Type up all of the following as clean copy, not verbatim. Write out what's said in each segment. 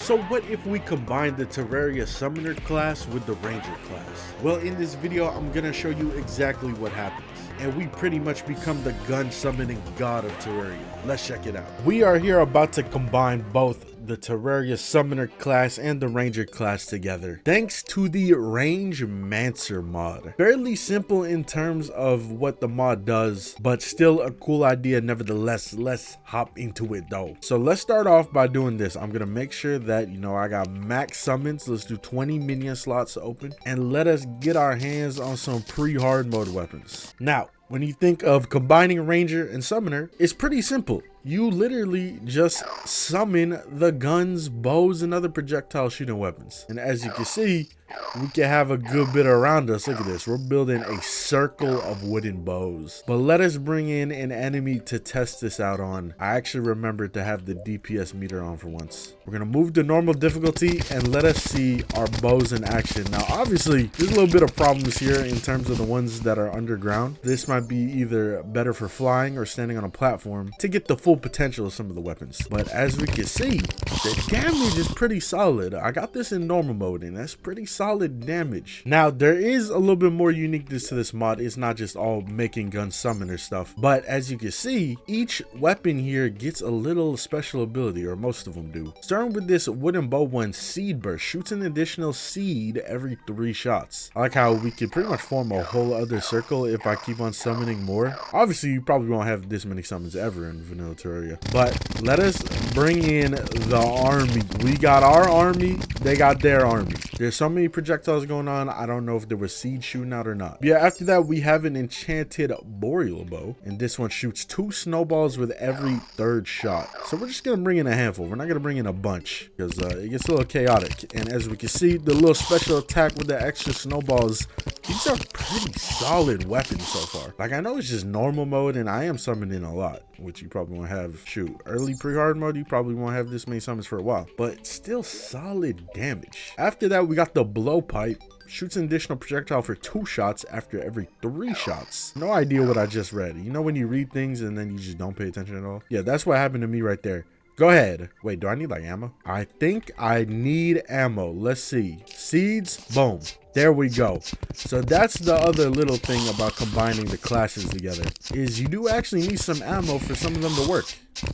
So what if we combine the Terraria Summoner class with the Ranger class? Well, in this video, I'm gonna show you exactly what happens. And we pretty much become the gun summoning god of Terraria. Let's check it out. We are here about to combine both the Terraria Summoner class and the Ranger class together, thanks to the Range Mancer mod. Fairly simple in terms of what the mod does, but still a cool idea nevertheless. Let's hop into it though. So let's start off by doing this. I'm gonna make sure that, I got max summons. Let's do 20 minion slots open, and let us get our hands on some pre-hard mode weapons. Now, when you think of combining Ranger and Summoner, it's pretty simple. You literally just summon the guns, bows, and other projectile shooting weapons. And as you can see, we can have a good bit around us. Look at this. We're building a circle of wooden bows. But let us bring in an enemy to test this out on. I actually remembered to have the DPS meter on for once. We're going to move to normal difficulty and let us see our bows in action. Now, obviously, there's a little bit of problems here in terms of the ones that are underground. This might be either better for flying or standing on a platform to get the full potential of some of the weapons. But as we can see, the damage is pretty solid. I got this in normal mode, and that's pretty solid damage. Now, there is a little bit more uniqueness to this mod. It's not just all making gun summoner stuff, but as you can see, each weapon here gets a little special ability, or most of them do. Starting with this wooden bow one, Seed Burst, shoots an additional seed every 3 shots. I like how we can pretty much form a whole other circle if I keep on summoning more. Obviously, you probably won't have this many summons ever in vanilla Terraria, but let us bring in the army. We got our army, they got their army. There's so many projectiles going on. I don't know if there was seed shooting out or not. Yeah, after that, we have an enchanted boreal bow, and this one shoots 2 snowballs with every 3rd shot. So we're just gonna bring in a handful. We're not gonna bring in a bunch because it gets a little chaotic. And as we can see, the little special attack with the extra snowballs, these are pretty solid weapons so far. Like, I know it's just normal mode and I am summoning a lot, which you probably won't have. Shoot, early pre-hard mode, you probably won't have this many summons for a while, but still solid damage. After that, we got the blowpipe. Shoots an additional projectile for 2 shots after every 3 shots. No idea what I just read. You know when you read things and then you just don't pay attention at all? Yeah, that's what happened to me right there. Go ahead. Wait, do I need like ammo? I think I need ammo. Let's see. Seeds, boom. There we go. So that's the other little thing about combining the classes together, is you do actually need some ammo for some of them to work,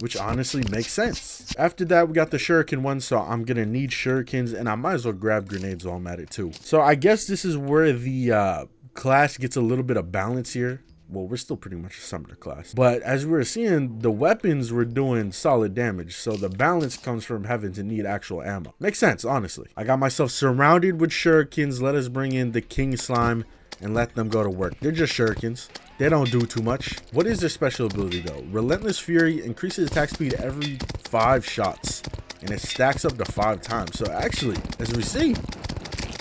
which honestly makes sense. After that, we got the shuriken one, so I'm gonna need shurikens, and I might as well grab grenades while I'm at it too. So I guess this is where the class gets a little bit of balance here. Well, we're still pretty much a summoner class, but as we were seeing, the weapons were doing solid damage, so the balance comes from having to need actual ammo. Makes sense, honestly. I got myself surrounded with shurikens. Let us bring in the king slime and let them go to work. They're just shurikens. They don't do too much. What is their special ability though? Relentless Fury increases attack speed every 5 shots, and it stacks up to 5 times. So actually, as we see,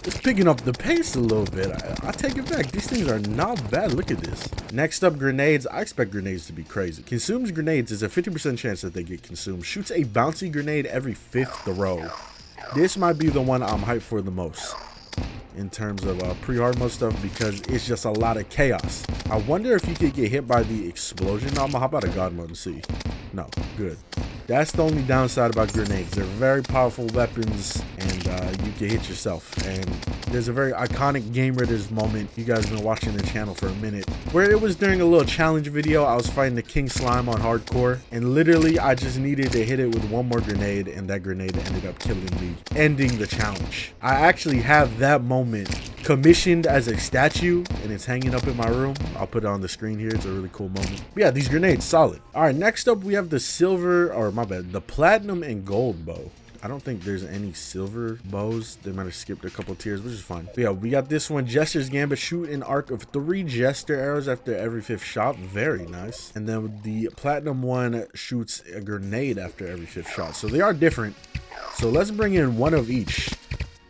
it's picking up the pace a little bit. I take it back. These things are not bad. Look at this. Next up, grenades. I expect grenades to be crazy. Consumes grenades is a 50% chance that they get consumed. Shoots a bouncy grenade every 5th throw. This might be the one I'm hyped for the most in terms of pre-hard mode stuff, because it's just a lot of chaos. I wonder if you could get hit by the explosion. No, I'm gonna hop out of god mode and see. No, good. That's the only downside about grenades. They're very powerful weapons, and you can hit yourself. And there's a very iconic Game Raiders moment. You guys have been watching the channel for a minute, where it was during a little challenge video. I was fighting the king slime on hardcore, and literally I just needed to hit it with one more grenade, and that grenade ended up killing me, ending the challenge. I actually have that moment commissioned as a statue, and it's hanging up in my room. I'll put it on the screen here. It's a really cool moment. But yeah, these grenades, solid. All right, next up we have the silver, or my bad, the platinum and gold bow. I don't think there's any silver bows. They might have skipped a couple tiers, which is fine. But yeah, we got this one, Jester's Gambit. Shoot an arc of 3 Jester arrows after every 5th shot. Very nice. And then the platinum one shoots a grenade after every 5th shot. So they are different. So let's bring in one of each,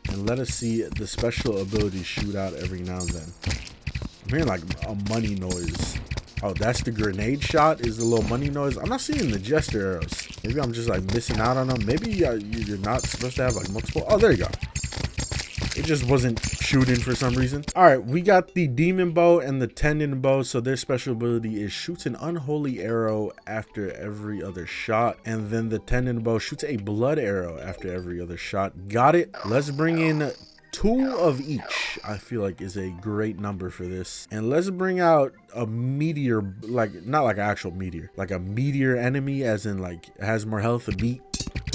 and let us see the special abilities shoot out every now and then. I'm hearing like a money noise. Oh, that's the grenade shot, is the little money noise. I'm not seeing the Jester arrows. Maybe I'm just like missing out on them. Maybe you're not supposed to have like multiple. Oh, there you go. It just wasn't shooting for some reason. All right, we got the demon bow and the tendon bow. So their special ability is shoots an unholy arrow after every other shot. And then the tendon bow shoots a blood arrow after every other shot. Got it. Let's bring in 2 of each. I feel like is a great number for this. And let's bring out a meteor, like not like an actual meteor, like a meteor enemy, as in like it has more health than meat.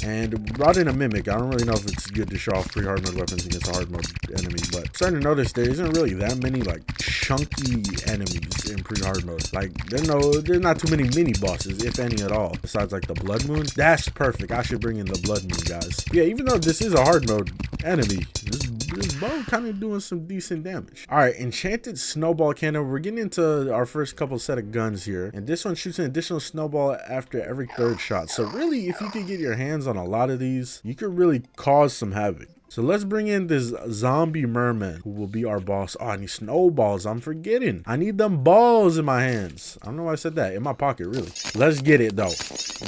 And brought in a mimic. I don't really know if it's good to show off pre-hard mode weapons against a hard mode enemy, but starting to notice there isn't really that many like chunky enemies in pre-hard mode. Like there's not too many mini bosses, if any at all, besides like the blood moon. That's perfect. I should bring in the blood moon, guys. Yeah, even though this is a hard mode enemy, this bow kind of doing some decent damage. All right, enchanted snowball cannon. We're getting into our first couple set of guns here, and this one shoots an additional snowball after every 3rd shot. So really, if you could get your hands on a lot of these, you could really cause some havoc. So let's bring in this zombie merman who will be our boss. Oh, I need snowballs. I'm forgetting. I need them balls in my hands. I don't know why I said that. In my pocket, really. Let's get it, though.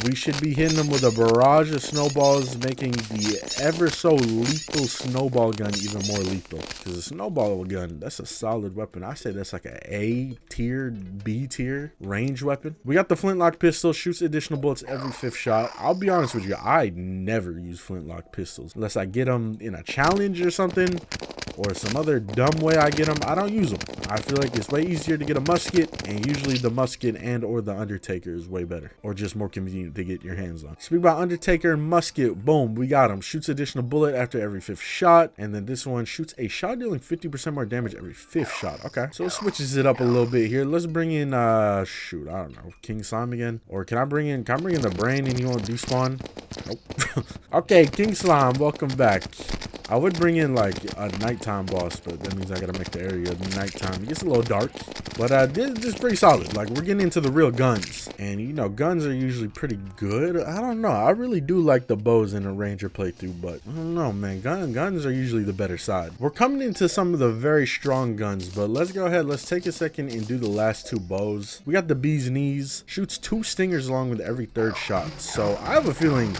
We should be hitting them with a barrage of snowballs, making the ever so lethal snowball gun even more lethal. Because a snowball gun, that's a solid weapon. I say that's like an A tier, B tier range weapon. We got the flintlock pistol. Shoots additional bullets every 5th shot. I'll be honest with you. I never use flintlock pistols unless I get them in a challenge or something, or some other dumb way I get them. I don't use them. I feel like it's way easier to get a musket, and usually the musket and or the Undertaker is way better, or just more convenient to get your hands on. Speak about Undertaker and musket. Boom, we got him. Shoots additional bullet after every 5th shot, and then this one shoots a shot dealing 50% more damage every 5th shot. Okay, so it switches it up a little bit here. Let's bring in shoot, I don't know, King Slime again, or can I bring in the brain and he won't despawn? Nope. Okay, King Slime, welcome back. I would bring in like a nighttime boss, but that means I gotta make the area nighttime. It gets a little dark, but this is pretty solid. Like, we're getting into the real guns, and you know, guns are usually pretty good. I don't know, I really do like the bows in a ranger playthrough, but I don't know, man, guns are usually the better side. We're coming into some of the very strong guns, but let's go ahead, let's take a second and do the last 2 bows. We got the bee's knees. Shoots 2 stingers along with every 3rd shot, so I have a feeling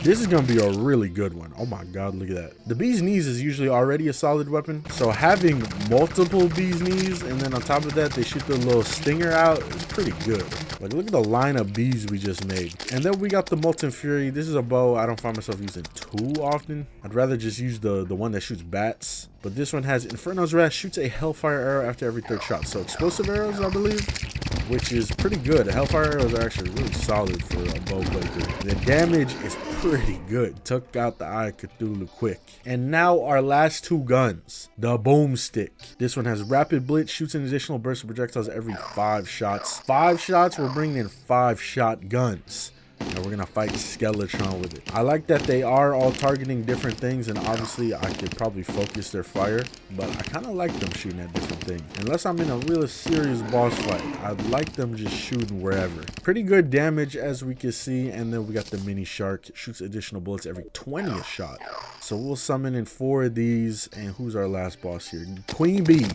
this is gonna be a really good one. Oh my god, look at that. The bee's knees is usually already a solid weapon, so having multiple bee's knees and then on top of that they shoot the little stinger out is pretty good. Like, look at the line of bees we just made. And then we got the molten fury. This is a bow I don't find myself using too often. I'd rather just use the one that shoots bats, but this one has Inferno's Wrath. Shoots a hellfire arrow after every 3rd shot, so explosive arrows, I believe, which is pretty good. Hellfire arrows are actually really solid for a bow playthrough. The damage is pretty good. Took out the Eye of Cthulhu quick. And now our last 2 guns. The boomstick. This one has rapid blitz. Shoots an additional burst of projectiles every 5 shots. 5 shots, we're bringing in 5-shot guns. And we're gonna fight Skeletron with it. I like that they are all targeting different things, and obviously I could probably focus their fire, but I kind of like them shooting at different things. Unless I'm in a real serious boss fight, I'd like them just shooting wherever. Pretty good damage, as we can see. And then we got the mini shark. Shoots additional bullets every 20th shot. So we'll summon in 4 of these. And who's our last boss here? Queen Bee,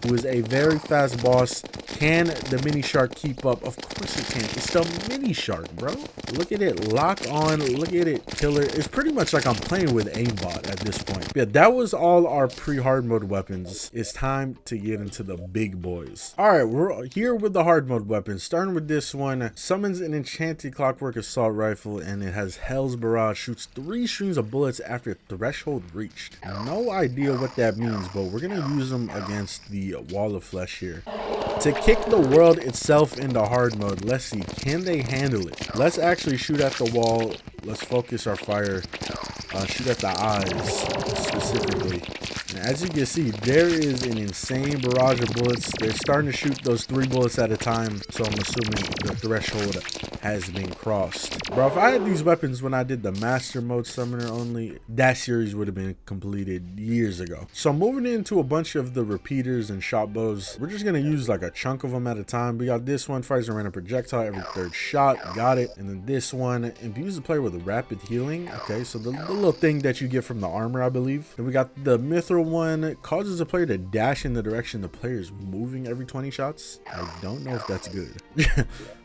who is a very fast boss. Can the mini shark keep up? Of course it can. It's the mini shark, bro. Look at it, lock on, look at it, killer. It's pretty much like I'm playing with aimbot at this point. Yeah, that was all our pre-hard mode weapons. It's time to get into the big boys. All right, we're here with the hard mode weapons. Starting with this one, summons an enchanted clockwork assault rifle, and it has Hell's Barrage. Shoots 3 streams of bullets after threshold reached. No idea what that means, but we're gonna use them against the wall of flesh here. To kick the world itself into hard mode, let's see, can they handle it? Let's actually shoot at the wall. Let's focus our fire. Shoot at the eyes specifically. And as you can see, there is an insane barrage of bullets. They're starting to shoot those 3 bullets at a time, so I'm assuming the threshold has been crossed. Bro, if I had these weapons when I did the master mode summoner only, that series would have been completed years ago. So moving into a bunch of the repeaters and shot bows, we're just gonna use like a chunk of them at a time. We got this one, fires a random projectile every 3rd shot, got it. And then this one imbues the player with a rapid healing. Okay, so the little thing that you get from the armor, I believe. Then we got the mithril one, causes the player to dash in the direction the player is moving every 20 shots. I don't know if that's good.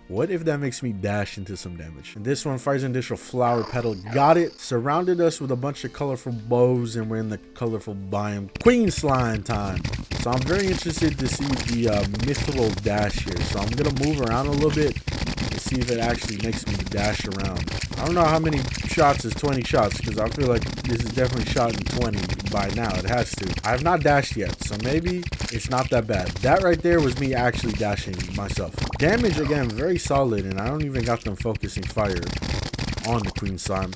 What if that makes me dash into some damage? And this one fires an additional flower petal. Got it. Surrounded us with a bunch of colorful bows, and we're in the colorful biome. Queen slime time. So I'm very interested to see the mithril dash here. So I'm gonna move around a little bit to see if it actually makes me dash around. I don't know how many shots is 20 shots, because I feel like this is definitely shot in 20 by now. It has to. I have not dashed yet, so maybe it's not that bad. That right there was me actually dashing myself. Damage again, very solid, and I don't even got them focusing fire on the queen slime.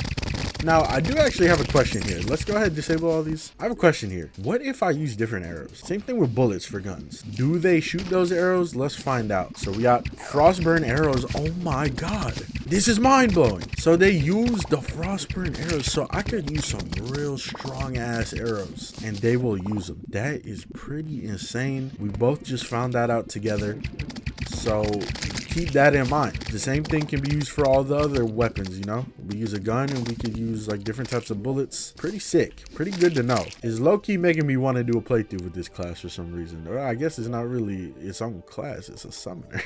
Now, I do actually have a question here. Let's go ahead and disable all these. I have a question here. What if I use different arrows? Same thing with bullets for guns. Do they shoot those arrows? Let's find out. So we got frostburn arrows. Oh my god. This is mind-blowing. So they use the frostburn arrows. So I could use some real strong ass arrows and they will use them. That is pretty insane. We both just found that out together. So keep that in mind. The same thing can be used for all the other weapons, you know? We use a gun and we could use like different types of bullets. Pretty sick. Pretty good to know. Is low-key making me want to do a playthrough with this class for some reason. Or I guess it's not really its own class. It's a summoner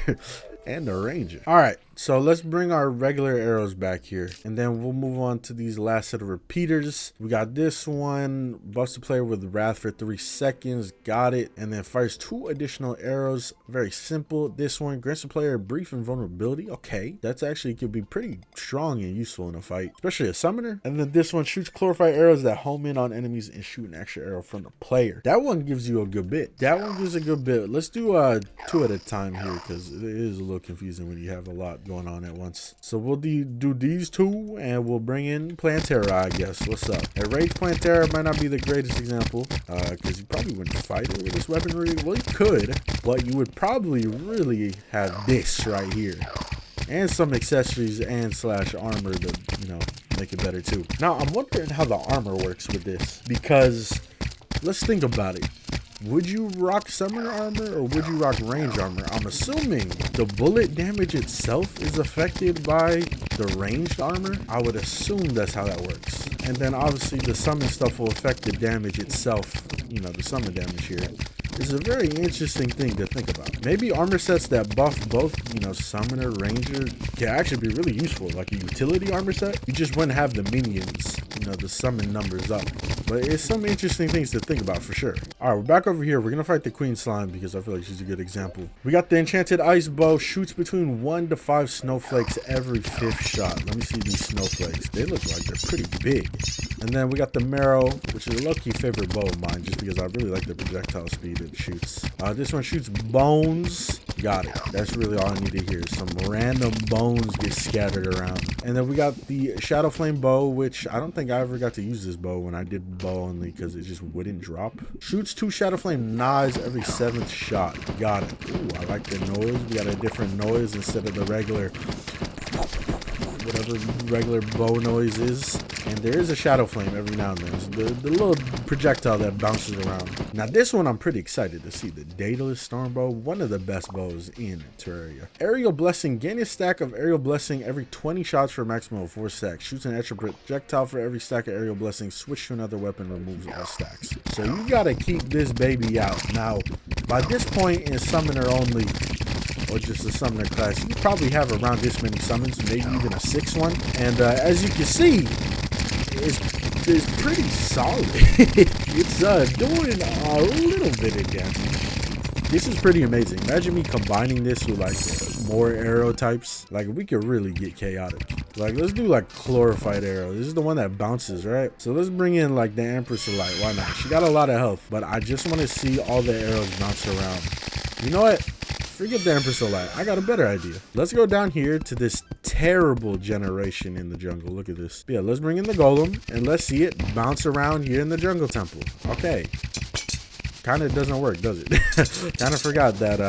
and a ranger. All right. So let's bring our regular arrows back here. And then we'll move on to these last set of repeaters. We got this one. Buffs the player with wrath for 3 seconds. Got it. And then fires 2 additional arrows. Very simple. This one grants the player brief invulnerability. Okay. That's actually could be pretty strong and useful in a fight, especially a summoner. And then this one shoots chlorophyte arrows that home in on enemies and shoot an extra arrow from the player. That one gives you a good bit. That one gives a good bit. Let's do 2 at a time here, because it is a little confusing when you have a lot going on at once. So we'll do these 2 and we'll bring in Plantera, I guess. What's up? A Rage Plantera might not be the greatest example, because you probably wouldn't fight it with this weaponry. Well, you could, but you would probably really have this right here. And some accessories and slash armor to, you know, make it better too. Now, I'm wondering how the armor works with this, because let's think about it. Would you rock summoner armor or would you rock range armor? I'm assuming the bullet damage itself is affected by the ranged armor. I would assume that's how that works. And then obviously the summon stuff will affect the damage itself, you know, the summon damage here. This is a very interesting thing to think about. Maybe armor sets that buff both, you know, summoner, ranger can actually be really useful. Like a utility armor set, you just wouldn't have the minions, you know, the summon numbers up. But it's some interesting things to think about for sure. All right, we're back over here. We're gonna fight the queen slime because I feel like she's a good example. We got the enchanted ice bow, shoots between 1 to 5 snowflakes every 5th shot. Let me see these snowflakes. They look like they're pretty big. And then we got the marrow, which is a low-key favorite bow of mine, just because I really like the projectile speed it shoots. This one shoots bones. Got it. That's really all I need to hear. Some random bones get scattered around. And then we got the shadow flame bow, which I don't think I ever got to use this bow when I did bow only, because it just wouldn't drop. Shoots 2 shadow flame knives every 7th shot. Got it. Ooh, I like the noise. We got a different noise instead of the regular, whatever regular bow noise is. And there is a shadow flame every now and then. It's the little projectile that bounces around. Now this one I'm pretty excited to see. The Daedalus Storm Bow, one of the best bows in Terraria. Aerial Blessing, gain a stack of Aerial Blessing every 20 shots for a maximum of 4 stacks. Shoots an extra projectile for every stack of Aerial Blessing. Switch to another weapon, removes all stacks. So you gotta keep this baby out. Now, by this point in Summoner only, or just the summoner class, you probably have around this many summons, maybe even a 6th one. And as you can see, it's pretty solid. It's doing a little bit of damage. This is pretty amazing. Imagine me combining this with like more arrow types. Like we could really get chaotic. Like let's do like chlorophyte arrow. This is the one that bounces, right? So let's bring in like the Empress of Light. Why not? She got a lot of health, but I just want to see all the arrows bounce around. You know what? Forget the Empress of Light. I got a better idea. Let's go down here to this terrible generation in the jungle. Look at this. Yeah, let's bring in the golem and let's see it bounce around here in the jungle temple. Okay. Kind of doesn't work, does it? Kind of forgot that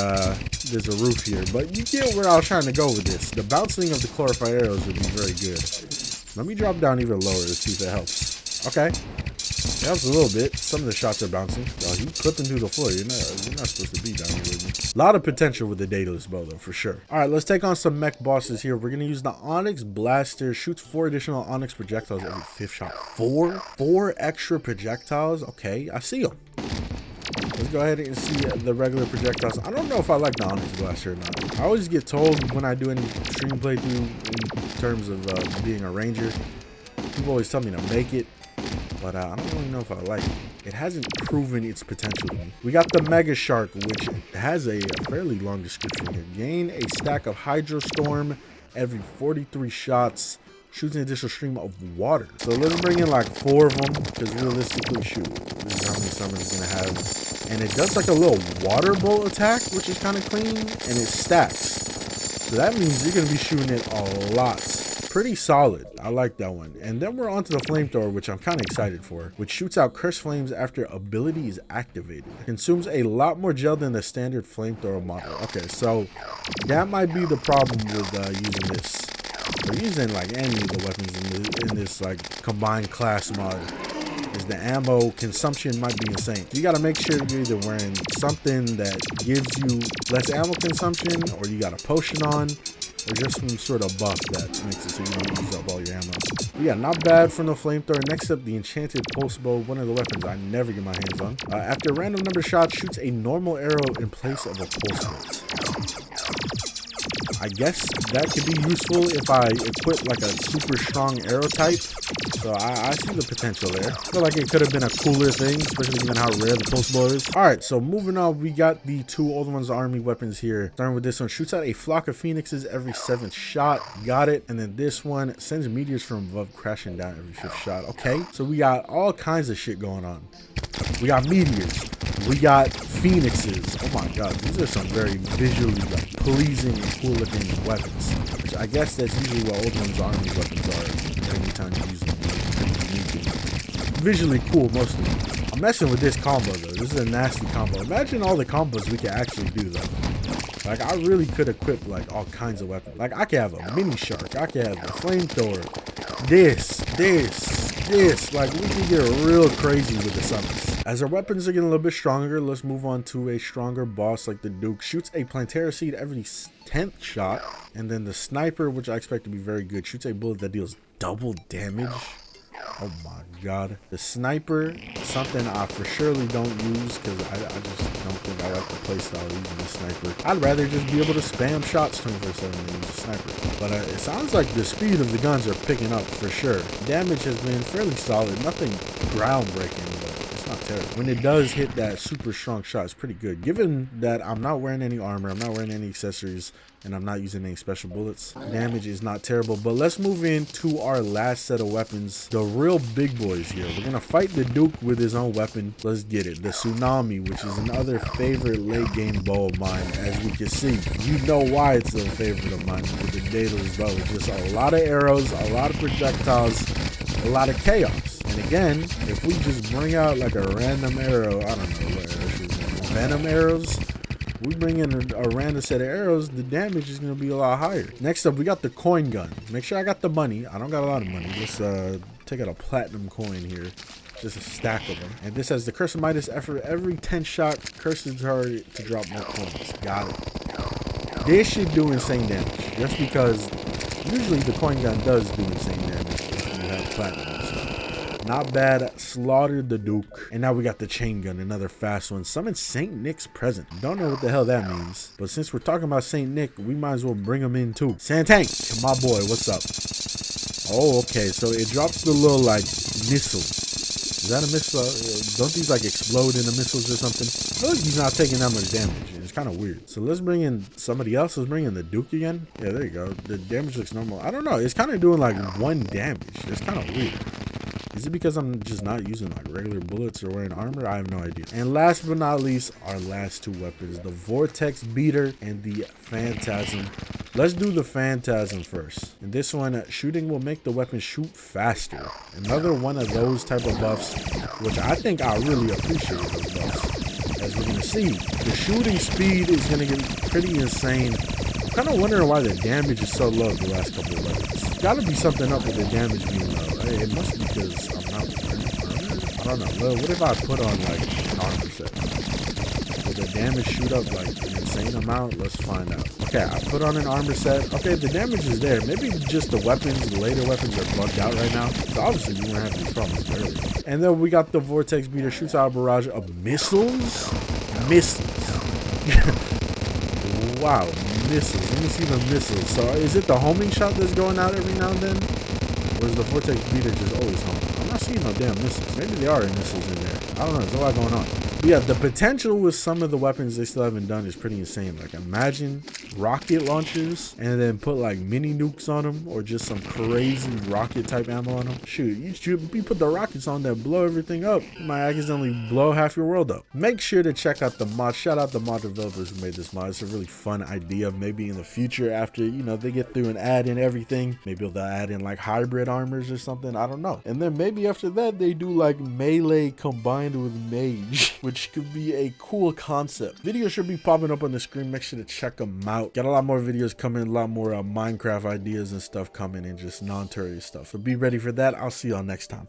there's a roof here, but you get where I was trying to go with this. The bouncing of the chlorophyte arrows would be very good. Let me drop down even lower to see if it helps. Okay. It helps a little bit. Some of the shots are bouncing. Oh, he's clipping through the floor. You're not supposed to be down here with me. A lot of potential with the Daedalus bow, though, for sure. All right, let's take on some mech bosses here. We're going to use the Onyx Blaster. Shoots 4 additional Onyx projectiles every 5th shot. 4 extra projectiles? Okay, I see them. Let's go ahead and see the regular projectiles. I don't know if I like the Onyx Blaster or not. I always get told when I do any stream playthrough in terms of being a ranger, people always tell me to make it, but I don't really know if I like it. It hasn't proven its potential to me. We got the Mega Shark, which has a fairly long description here. Gain a stack of Hydro Storm every 43 shots. Shoots an additional stream of water. So let's bring in like 4 of them, because realistically, shoot, this is how many summons it's gonna have. And it does like a little water bolt attack, which is kind of clean, and it stacks. So that means you're gonna be shooting it a lot. Pretty solid. I like that one. And then we're on to the flamethrower, which I'm kind of excited for, which shoots out cursed flames after ability is activated. Consumes a lot more gel than the standard flamethrower model. Okay, so that might be the problem with using this. Or using like any of the weapons in this like combined class mod, is the ammo consumption might be insane. So you got to make sure you're either wearing something that gives you less ammo consumption, or you got a potion on, or just some sort of buff that makes it so you don't use up all your ammo. But yeah, not bad from the flamethrower. Next up, the enchanted pulse bow, one of the weapons I never get my hands on. After random number shots, shoots a normal arrow in place of a pulse bolt. I guess that could be useful if I equip like a super strong arrow type. So I see the potential there. I feel like it could have been a cooler thing, especially given how rare the pulse bow is. All right, so moving on, we got the 2 Old Ones Army weapons here. Starting with this one, shoots out a flock of phoenixes every 7th shot. Got it. And then this one sends meteors from above crashing down every 5th shot. Okay, so we got all kinds of shit going on. We got meteors. We got phoenixes. Oh my god, these are some very visually like pleasing and cool looking weapons. Which I guess that's usually what Old Ones Army weapons are. Anytime you use them, visually cool mostly. I'm messing with this combo though. This is a nasty combo. Imagine all the combos we could actually do though. Like I really could equip like all kinds of weapons. Like I could have a mini shark. I could have a flamethrower. This. Like we can get real crazy with the summons. As our weapons are getting a little bit stronger, let's move on to a stronger boss like the Duke. Shoots a Plantera seed every 10th shot. And then the sniper, which I expect to be very good, shoots a bullet that deals double damage. Oh my god. The sniper, something I for surely don't use because I just don't think I like the playstyle of using the sniper. I'd rather just be able to spam shots 24/7 than use a sniper. But it sounds like the speed of the guns are picking up for sure. Damage has been fairly solid. Nothing groundbreaking, but it's not terrible. When it does hit that super strong shot, it's pretty good. Given that I'm not wearing any armor, I'm not wearing any accessories, and I'm not using any special bullets, damage is not terrible. But let's move into our last set of weapons, the real big boys here. We're gonna fight the Duke with his own weapon. Let's get it. The Tsunami, which is another favorite late game bow of mine. As we can see, you know why it's a favorite of mine with the Daedalus bow. It's just a lot of arrows, a lot of projectiles, a lot of chaos. And again, if we just bring out like a random arrow, I don't know what arrows, venom arrows, we bring in a random set of arrows, the damage is going to be a lot higher. Next up, we got the coin gun. Make sure I got the money. I don't got a lot of money. Let's take out a platinum coin here. Just a stack of them. And this has the Curse of Midas. After every 10 shot, curse the target to drop more coins. Got it. This should do insane damage. Just because usually the coin gun does do insane damage if you have platinum. Not bad. Slaughtered the Duke. And now we got the chain gun, another fast one. Summon Saint Nick's present. Don't know what the hell that means, but since we're talking about Saint Nick, we might as well bring him in too. Santank, my boy, what's up? Oh, okay, so it drops the little like missile. Is that a missile? Don't these like explode into missiles or something? I feel like he's not taking that much damage. It's kind of weird. So let's bring in somebody else. Let's bring in the Duke again. Yeah, there you go. The damage looks normal. I don't know. It's kind of doing like 1 damage. It's kind of weird. Is it because I'm just not using like regular bullets or wearing armor? I have no idea. And last but not least, our last 2 weapons, the Vortex Beater and the Phantasm. Let's do the Phantasm first. And this one, shooting will make the weapon shoot faster. Another one of those type of buffs, which I think I really appreciate those buffs. As we're gonna see, the shooting speed is gonna get pretty insane. I'm kind of wondering why the damage is so low the last couple of weapons. Gotta be something up with the damage being low. It must be because I'm not wearing armor. I don't know. Well, what if I put on like an armor set? Will the damage shoot up like an insane amount? Let's find out. Okay, I put on an armor set. Okay, the damage is there. Maybe just the weapons, the later weapons are bugged out right now. So obviously you won't have these problems earlier. And then we got the Vortex Beater, shoots out a barrage of missiles. Wow, missiles. Let me see the missiles. So is it the homing shot that's going out every now and then? Or is the Vortex Beater just always home? I'm not seeing no damn missiles. Maybe there are missiles in there. I don't know. There's a lot going on. But yeah, the potential with some of the weapons they still haven't done is pretty insane. Like imagine rocket launchers and then put like mini nukes on them, or just some crazy rocket type ammo on them. Shoot, you put the rockets on that blow everything up, you might accidentally blow half your world up. Make sure to check out the mod. Shout out the mod developers who made this mod. It's a really fun idea. Maybe in the future, after, you know, they get through and add in everything, maybe they'll add in like hybrid armors or something. I don't know. And then maybe after that they do like melee combined with mage, which could be a cool concept. Videos should be popping up on the screen. Make sure to check them out. Got a lot more videos coming, a lot more Minecraft ideas and stuff coming, and just non-Terraria stuff. So be ready for that. I'll see y'all next time.